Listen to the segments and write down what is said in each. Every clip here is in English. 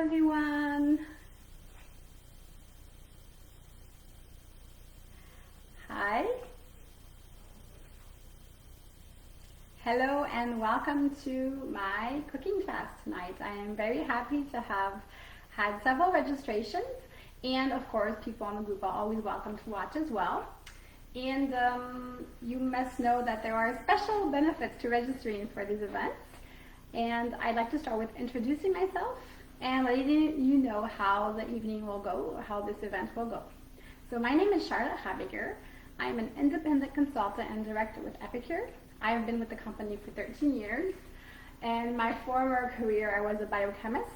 everyone. Hi. Hello and welcome to my cooking class tonight. I am very happy to have had several registrations, and of course people on the group are always welcome to watch as well. And you must know that there are special benefits to registering for these events. And I'd like to start with introducing myself and letting you know how the evening will go, or how this event will go. So my name is Charlotte Habiger. I'm an independent consultant and director with Epicure. I've been with the company for 13 years. And my former career, I was a biochemist.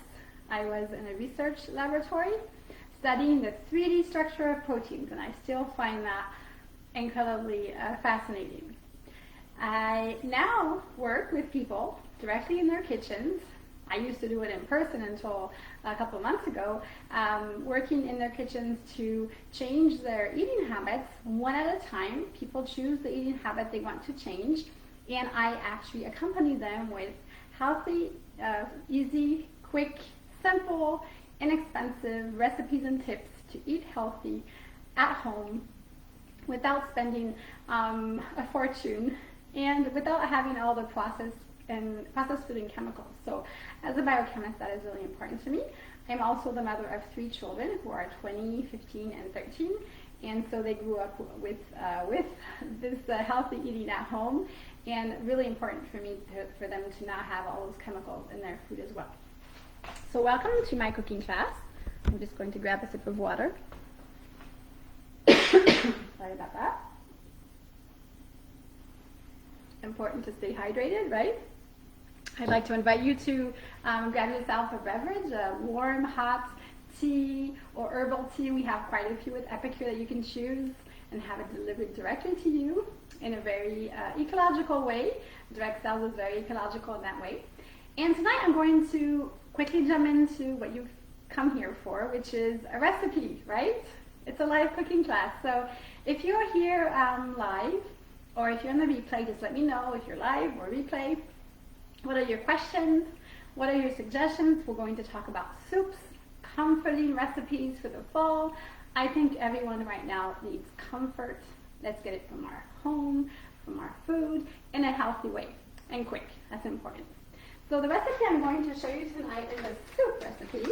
I was in a research laboratory studying the 3D structure of proteins, and I still find that incredibly fascinating. I now work with people directly in their kitchens. I used to do it in person until a couple months ago, working in their kitchens to change their eating habits one at a time. People choose the eating habit they want to change, and I actually accompany them with healthy, easy, quick, simple, inexpensive recipes and tips to eat healthy at home without spending a fortune and without having all the processed food and chemicals. So as a biochemist, that is really important to me. I'm also the mother of 3 children who are 20, 15, and 13. And so they grew up with this healthy eating at home, and really important for me for them to not have all those chemicals in their food as well. So welcome to my cooking class. I'm just going to grab a sip of water. Sorry about that. Important to stay hydrated, right? I'd like to invite you to grab yourself a beverage, a warm, hot tea or herbal tea. We have quite a few with Epicure that you can choose and have it delivered directly to you in a very ecological way. Direct sales is very ecological in that way. And tonight I'm going to quickly jump into what you've come here for, which is a recipe, right? It's a live cooking class. So if you're here live, or if you're in the replay, just let me know if you're live or replay. What are your questions? What are your suggestions? We're going to talk about soups, comforting recipes for the fall. I think everyone right now needs comfort. Let's get it from our home, from our food, in a healthy way, and quick. That's important. So the recipe I'm going to show you tonight is a soup recipe.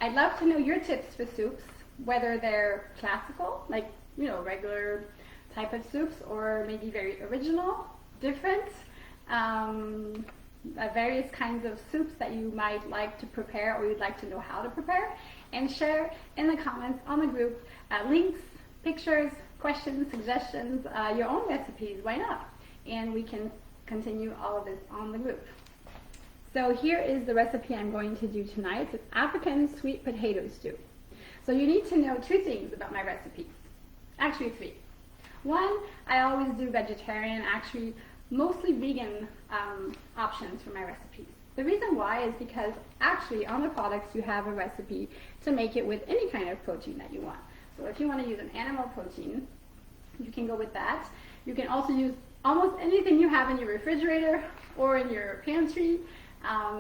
I'd love to know your tips for soups, whether they're classical, like, regular type of soups, or maybe very original, different, various kinds of soups that you might like to prepare or you'd like to know how to prepare, and share in the comments on the group links, pictures, questions, suggestions, your own recipes, why not? And we can continue all of this on the group. So here is the recipe I'm going to do tonight. It's African sweet potato stew. So you need to know 2 things about my recipes, actually 3. One, I always do vegetarian, actually mostly vegan options for my recipes. The reason why is because actually on the products you have a recipe to make it with any kind of protein that you want. So if you want to use an animal protein, you can go with that. You can also use almost anything you have in your refrigerator or in your pantry.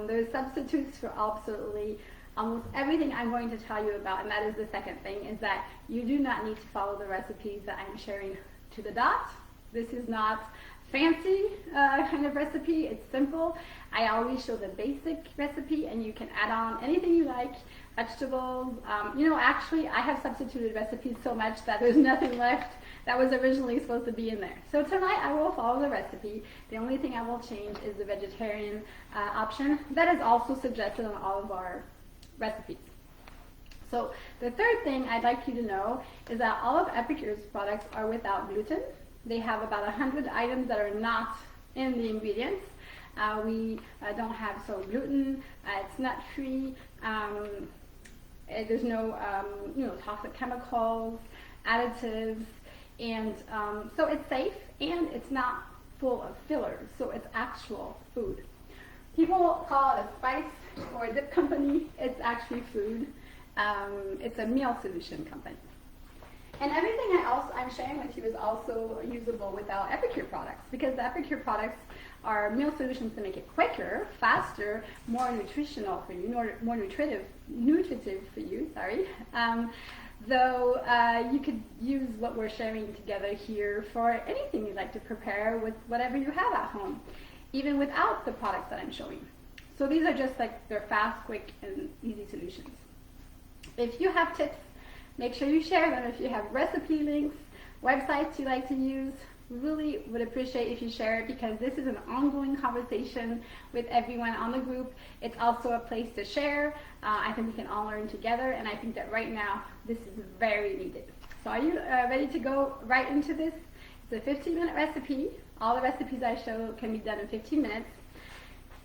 There's substitutes for absolutely almost everything I'm going to tell you about, and that is the second thing, is that you do not need to follow the recipes that I'm sharing to the dot. This is not fancy kind of recipe. It's simple. I always show the basic recipe, and you can add on anything you like, vegetables. Actually, I have substituted recipes so much that there's nothing left that was originally supposed to be in there. So tonight I will follow the recipe. The only thing I will change is the vegetarian option that is also suggested on all of our recipes. So the third thing I'd like you to know is that all of Epicure's products are without gluten. They have about 100 items that are not in the ingredients. We don't have gluten. It's nut-free. There's no toxic chemicals, additives, and so it's safe, and it's not full of fillers. So it's actual food. People call it a spice or a dip company. It's actually food. It's a meal solution company. And everything I'm sharing with you is also usable with our Epicure products, because the Epicure products are meal solutions to make it quicker, faster, more nutritional for you, more nutritive for you, sorry. Though you could use what we're sharing together here for anything you'd like to prepare with whatever you have at home, even without the products that I'm showing. So these are just like, they're fast, quick, and easy solutions. If you have tips, make sure you share them. If you have recipe links, websites you like to use, really would appreciate if you share it, because this is an ongoing conversation with everyone on the group. It's also a place to share. I think we can all learn together, and I think that right now this is very needed. So are you ready to go right into this? It's a 15-minute recipe. All the recipes I show can be done in 15 minutes.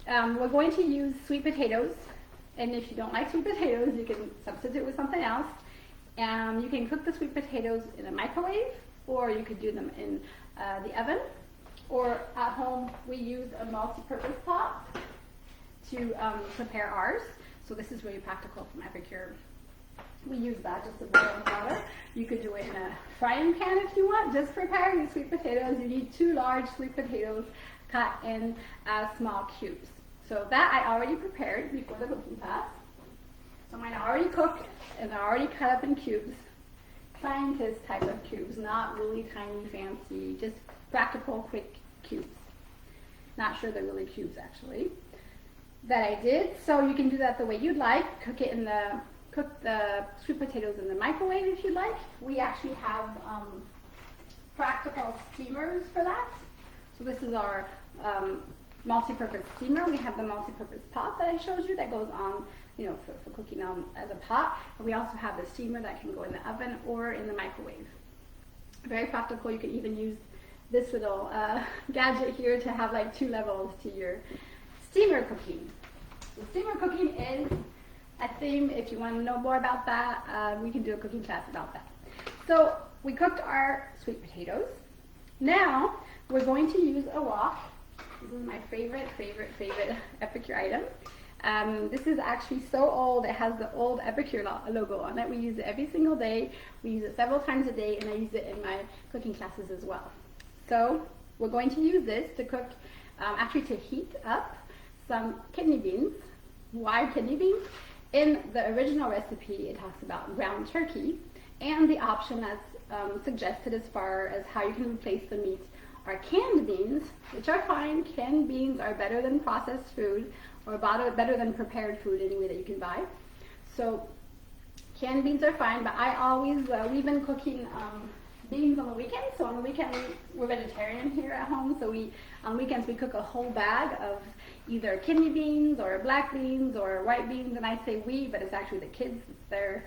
We're going to use sweet potatoes, and if you don't like sweet potatoes, you can substitute with something else. You can cook the sweet potatoes in a microwave, or you could do them in the oven, or at home we use a multi-purpose pot to prepare ours. So this is really practical from Epicure. We use that just to boil in water. You could do it in a frying pan if you want. Just preparing the sweet potatoes, you need 2 large sweet potatoes cut in small cubes. So that I already prepared before the cooking class. So mine are already cooked and they're already cut up in cubes. Scientist type of cubes, not really tiny, fancy, just practical, quick cubes. Not sure they're really cubes actually. That I did. So you can do that the way you'd like. Cook the sweet potatoes in the microwave if you'd like. We actually have practical steamers for that. So this is our multi-purpose steamer. We have the multi-purpose pot that I showed you that goes on, you know, for cooking as a pot. But we also have the steamer that can go in the oven or in the microwave. Very practical. You can even use this little gadget here to have like 2 levels to your steamer cooking. So steamer cooking is a theme. If you want to know more about that, we can do a cooking class about that. So we cooked our sweet potatoes. Now we're going to use a wok. This is my favorite Epicure item. This is actually so old. It has the old Epicure logo on it. We use it every single day. We use it several times a day, and I use it in my cooking classes as well. So we're going to use this to cook, actually to heat up some kidney beans. Why kidney beans? In the original recipe, it talks about ground turkey, and the option that's suggested as far as how you can replace the meat are canned beans, which are fine. Canned beans are better than processed food, or better than prepared food anyway that you can buy. So canned beans are fine, but I always, we've been cooking beans on the weekends. So on the weekend, we're vegetarian here at home, so on weekends we cook a whole bag of either kidney beans or black beans or white beans, and I say we, but it's actually the kids. It's their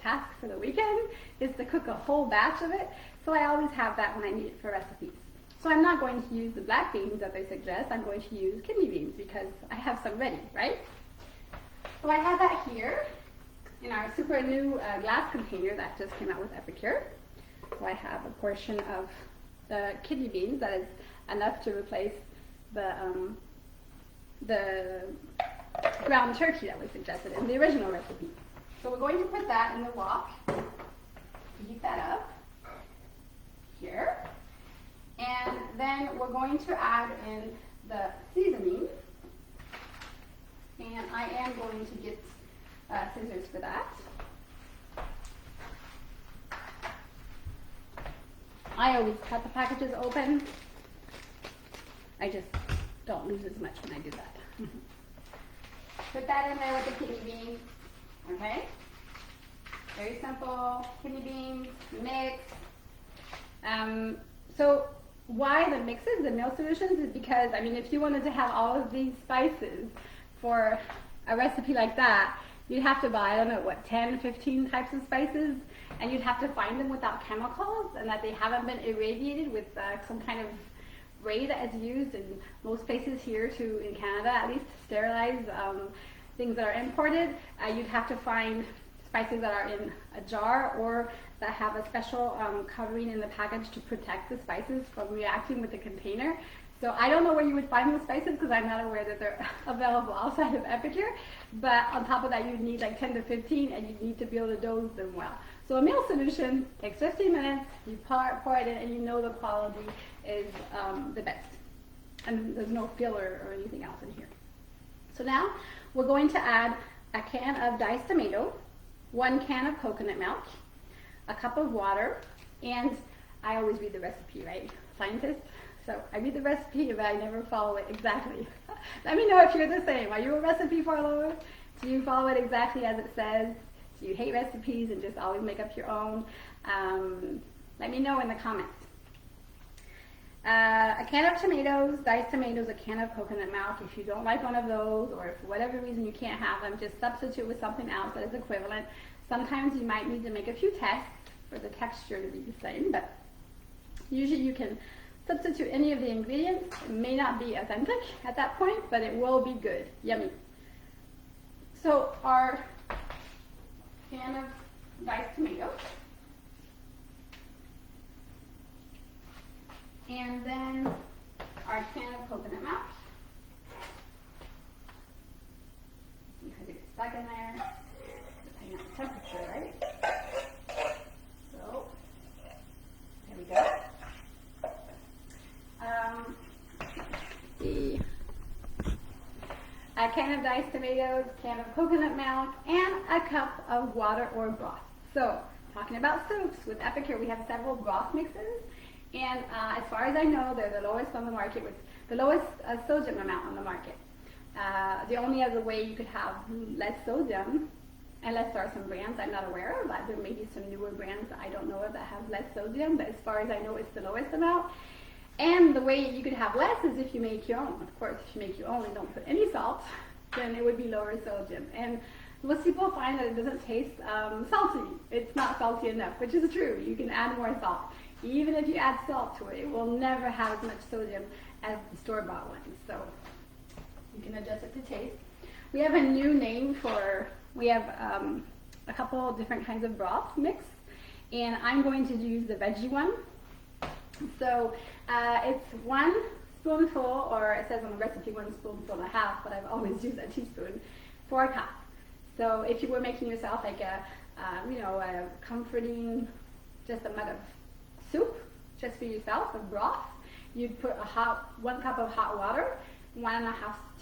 task for the weekend is to cook a whole batch of it. So I always have that when I need it for recipes. So I'm not going to use the black beans that they suggest. I'm going to use kidney beans because I have some ready, right? So I have that here in our super new glass container that just came out with Epicure. So I have a portion of the kidney beans that is enough to replace the ground turkey that was suggested in the original recipe. So we're going to put that in the wok, heat that up here, and then we're going to add in the seasoning, and I am going to get scissors for that. I always cut the packages open. I just don't lose as much when I do that. Put that in there with the kidney beans, okay? Very simple, kidney beans, mix. So why the mixes, the meal solutions, is because, I mean, if you wanted to have all of these spices for a recipe like that, you'd have to buy, I don't know, what, 10, 15 types of spices, and you'd have to find them without chemicals, and that they haven't been irradiated with some kind of ray that is used in most places here in Canada, at least, to sterilize things that are imported. You'd have to find spices that are in a jar or that have a special covering in the package to protect the spices from reacting with the container. So I don't know where you would find the spices because I'm not aware that they're available outside of Epicure. But on top of that, you'd need like 10 to 15, and you need to be able to dose them well. So a meal solution takes 15 minutes, you pour it in, and you know the quality is the best. and there's no filler or anything else in here. So now we're going to add a can of diced tomato, 1 can of coconut milk, a cup of water, and I always read the recipe, right? Scientist. So I read the recipe, but I never follow it exactly. Let me know if you're the same. Are you a recipe follower? Do you follow it exactly as it says? Do you hate recipes and just always make up your own? Let me know in the comments. A can of tomatoes, diced tomatoes, a can of coconut milk. If you don't like one of those, or for whatever reason you can't have them, just substitute with something else that is equivalent. Sometimes you might need to make a few tests for the texture to be the same, but usually you can substitute any of the ingredients. It may not be authentic at that point, but it will be good. Yummy. So our can of diced tomatoes. And then our can of coconut milk. Because it gets stuck in there, depending on the temperature, right? So, there we go. A can of diced tomatoes, can of coconut milk, and a cup of water or broth. So, talking about soups, with Epicure we have several broth mixes, and as far as I know, they're the lowest on the market, with the lowest sodium amount on the market. The only other way you could have less sodium, unless there are some brands I'm not aware of, there may be some newer brands that I don't know of that have less sodium, but as far as I know, it's the lowest amount. And the way you could have less is if you make your own. Of course, if you make your own and don't put any salt, then it would be lower sodium. And most people find that it doesn't taste salty. It's not salty enough, which is true. You can add more salt. Even if you add salt to it, it will never have as much sodium as the store-bought ones. So you can adjust it to taste. We have a new name we have a couple different kinds of broth mix, and I'm going to use the veggie one. So it's 1 spoonful, or it says on the recipe 1 spoonful and a half, but I've always used a teaspoon for a cup. So if you were making yourself like a comforting, just a mug of soup, just for yourself, of broth, you'd put 1 cup of hot water, 1.5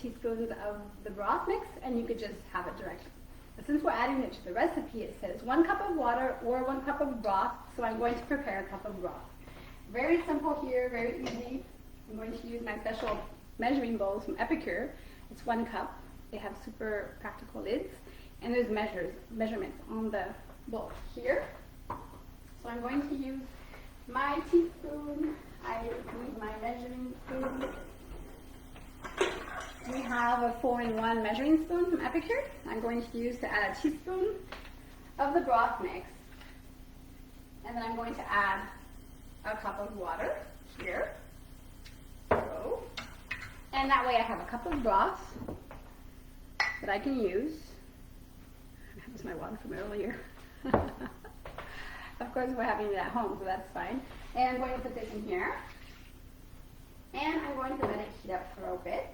teaspoons of the broth mix, and you could just have it directly. But since we're adding it to the recipe, it says 1 cup of water or 1 cup of broth, so I'm going to prepare a cup of broth. Very simple here, very easy. I'm going to use my special measuring bowls from Epicure. It's 1 cup. They have super practical lids, and there's measurements on the bowl here. So I'm going to use my teaspoon. I need my measuring spoon. We have a 4-in-1 measuring spoon from Epicure. I'm going to use to add a teaspoon of the broth mix, and then I'm going to add a cup of water here. So, and that way I have a cup of broth that I can use. That was my water from earlier. Of course, we're having it at home, so that's fine. And I'm going to put this in here. And I'm going to let it heat up for a bit.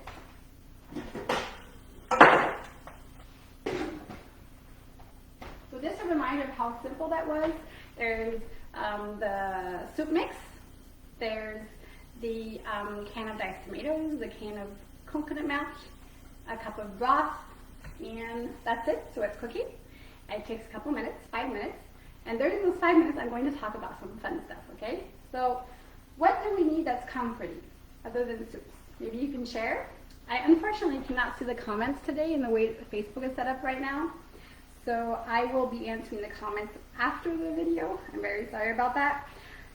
So just a reminder of how simple that was. There's the soup mix, there's the can of diced tomatoes, the can of coconut milk, a cup of broth, and that's it. So it's cooking. It takes a couple minutes, 5 minutes, and during those 5 minutes I'm going to talk about some fun stuff, okay? So what do we need that's comforting other than soups? Maybe you can share. I unfortunately cannot see the comments today in the way that Facebook is set up right now. So I will be answering the comments after the video. I'm very sorry about that.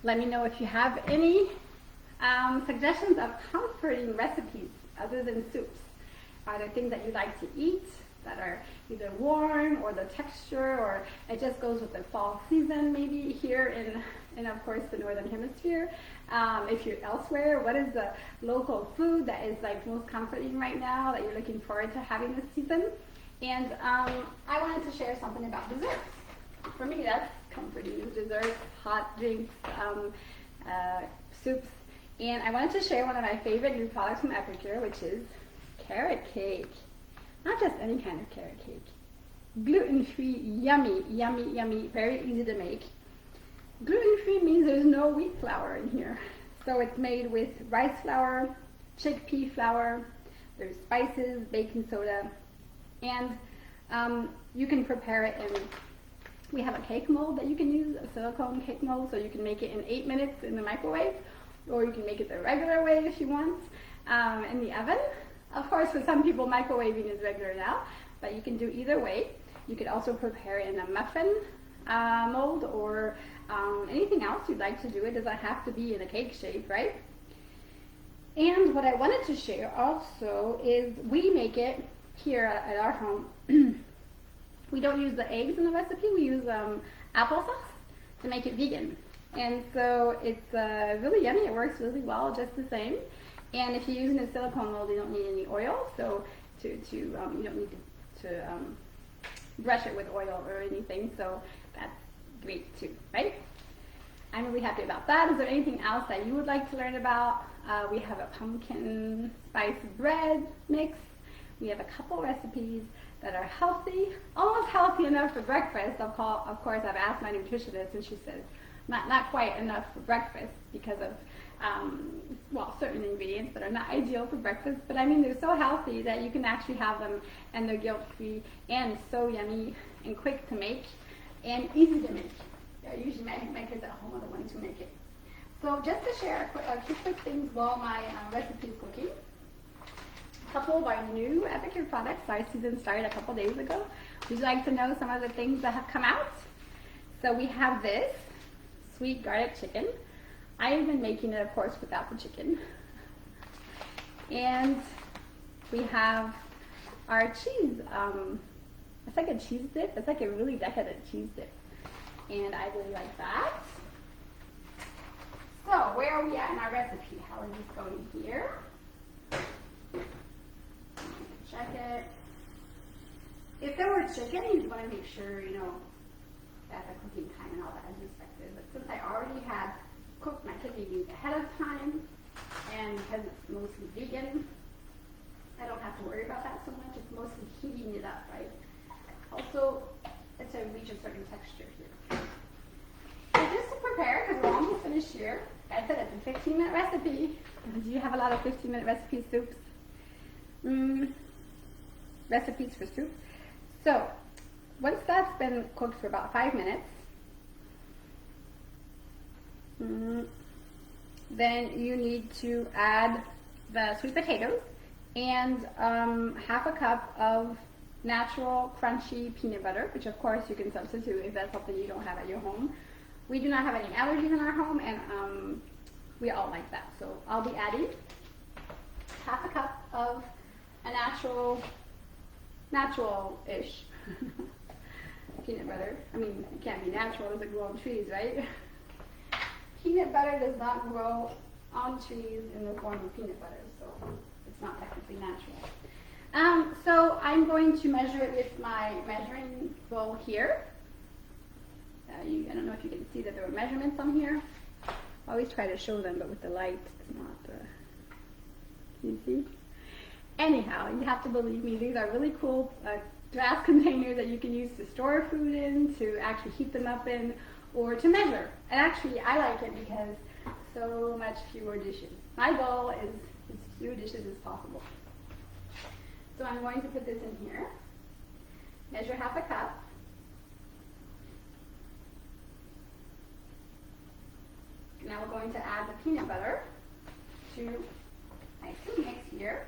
Let me know if you have any suggestions of comforting recipes other than soups. Are there things that you like to eat that are either warm, or the texture, or it just goes with the fall season maybe here in of course the Northern Hemisphere. If you're elsewhere, what is the local food that is like most comforting right now that you're looking forward to having this season? And I wanted to share something about desserts. For me, that's comforting. Desserts, hot drinks, soups. And I wanted to share one of my favorite new products from Epicure, which is carrot cake. Not just any kind of carrot cake. Gluten-free, yummy, yummy, yummy, very easy to make. Gluten-free means there's no wheat flour in here. So it's made with rice flour, chickpea flour, there's spices, baking soda, and you can prepare it in, we have a cake mold that you can use, a silicone cake mold, so you can make it in 8 minutes in the microwave, or you can make it the regular way if you want, in the oven. Of course, for some people, microwaving is regular now, but you can do either way. You could also prepare it in a muffin mold, or anything else you'd like to do. It doesn't have to be in a cake shape, right? And what I wanted to share also is we make it here at our home. We don't use the eggs in the recipe, we use applesauce to make it vegan. And so it's really yummy, it works really well just the same. And if you're using a silicone mold, you don't need any oil, so you don't need to brush it with oil or anything, so that's great too, right? I'm really happy about that. Is there anything else that you would like to learn about? We have a pumpkin spice bread mix. We have a couple recipes that are healthy, almost healthy enough for breakfast. Of course, I've asked my nutritionist, and she says not quite enough for breakfast because of well, certain ingredients that are not ideal for breakfast. But I mean, they're so healthy that you can actually have them, and they're guilt-free and so yummy and quick to make and easy to make. Usually my kids at home are the ones who make it. So just to share a few quick things while my recipe is cooking. A couple of our new Epicure products. Our season started a couple days ago. Would you like to know some of the things that have come out? So we have this sweet garlic chicken. I have been making it, of course, without the chicken. And we have our cheese. It's like a cheese dip. It's like a really decadent cheese dip. And I really like that. So where are we at in our recipe? How is this going here? Check it. If there were chicken, you'd want to make sure, you know, that the cooking time and all that is respected. But since I already had cooked my kidney beans ahead of time, and because it's mostly vegan, I don't have to worry about that so much. It's mostly heating it up, right? Also, it's to reach a certain texture here. So just to prepare, because we're almost finished here, I said it's a 15-minute recipe. Do you have a lot of 15-minute recipe soups? Recipes for soup. So once that's been cooked for about 5 minutes, then you need to add the sweet potatoes and half a cup of natural crunchy peanut butter, which of course you can substitute if that's something you don't have at your home. We do not have any allergies in our home, and we all like that. So I'll be adding half a cup of a natural-ish peanut butter. I mean, it can't be natural, it doesn't grow on trees, right? Peanut butter does not grow on trees in the form of peanut butter, so it's not technically natural. So I'm going to measure it with my measuring bowl here. I don't know if you can see that there are measurements on here. I always try to show them, but with the light, it's not. Can you see? Anyhow, you have to believe me. These are really cool glass containers that you can use to store food in, to actually heat them up in, or to measure. And actually, I like it because so much fewer dishes. My goal is as few dishes as possible. So I'm going to put this in here. Measure half a cup. Now we're going to add the peanut butter to my soup mix here.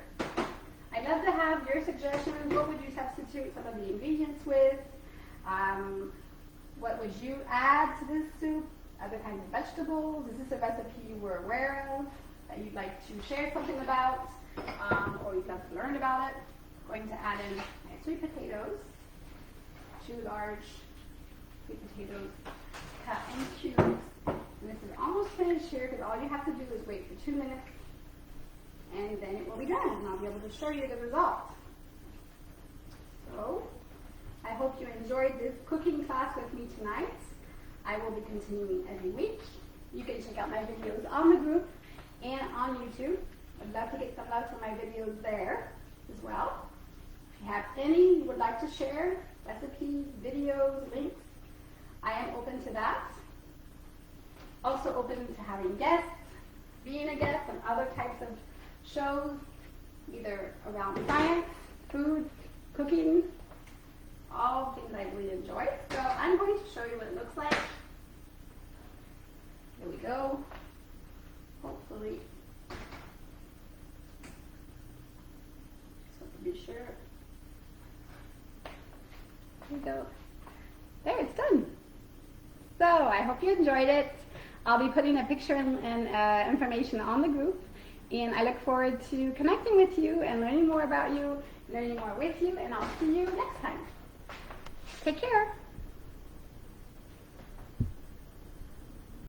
I'd love to have your suggestions. What would you substitute some of the ingredients with? What would you add to this soup? Other kinds of vegetables? Is this a recipe you were aware of that you'd like to share something about? Or you'd love to learn about it? I'm going to add in my sweet potatoes. 2 large sweet potatoes cut in cubes. And this is almost finished here because all you have to do is wait for 2 minutes, and then it will be done, and I'll be able to show you the result. So I hope you enjoyed this cooking class with me tonight. I will be continuing every week. You can check out my videos on the group and on YouTube. I'd love to get some love for my videos there as well. If you have any you would like to share, recipes, videos, links, I am open to that. Also open to having guests, being a guest on other types of shows either around science, food, cooking, all things I really enjoy. So I'm going to show you what it looks like. Here we go. Hopefully. So to be sure. There we go. There, it's done. So I hope you enjoyed it. I'll be putting a picture and information on the group, and I look forward to connecting with you and learning more about you, learning more with you, and I'll see you next time. Take care.